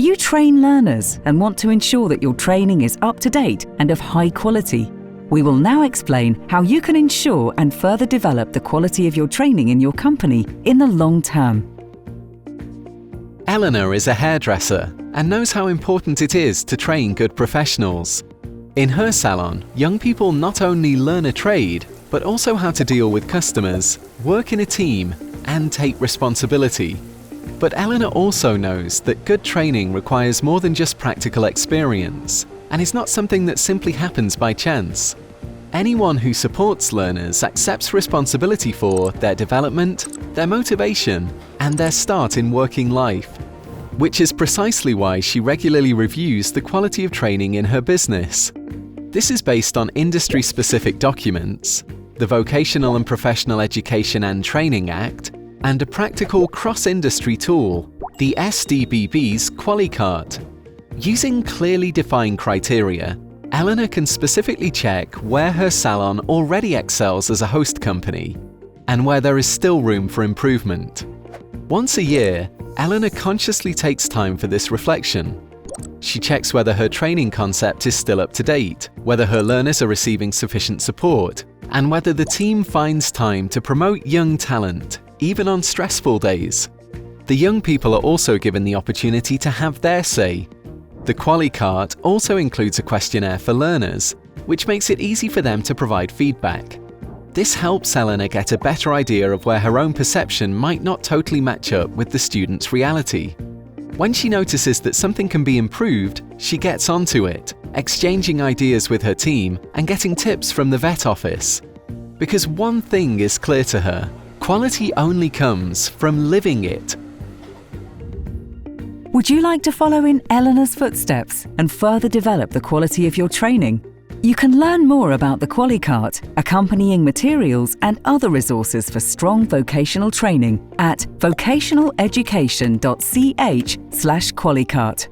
Do you train learners and want to ensure that your training is up to date and of high quality? We will now explain how you can ensure and further develop the quality of your training in your company in the long term. Eleanor is a hairdresser and knows how important it is to train good professionals. In her salon, young people not only learn a trade, but also how to deal with customers, work in a team, and take responsibility. But Eleanor also knows that good training requires more than just practical experience, and is not something that simply happens by chance. Anyone who supports learners accepts responsibility for their development, their motivation, and their start in working life, which is precisely why she regularly reviews the quality of training in her business. This is based on industry-specific documents, the Vocational and Professional Education and Training Act, and a practical cross-industry tool, the SDBB's QualiCarte. Using clearly defined criteria, Eleanor can specifically check where her salon already excels as a host company, and where there is still room for improvement. Once a year, Eleanor consciously takes time for this reflection. She checks whether her training concept is still up to date, whether her learners are receiving sufficient support, and whether the team finds time to promote young talent, even on stressful days. The young people are also given the opportunity to have their say. The QualiCarte also includes a questionnaire for learners, which makes it easy for them to provide feedback. This helps Eleanor get a better idea of where her own perception might not totally match up with the student's reality. When she notices that something can be improved, she gets onto it, exchanging ideas with her team and getting tips from the vet office. Because one thing is clear to her: quality only comes from living it. Would you like to follow in Eleanor's footsteps and further develop the quality of your training? You can learn more about the QualiCarte, accompanying materials and other resources for strong vocational training at vocationaleducation.ch/QualiCarte.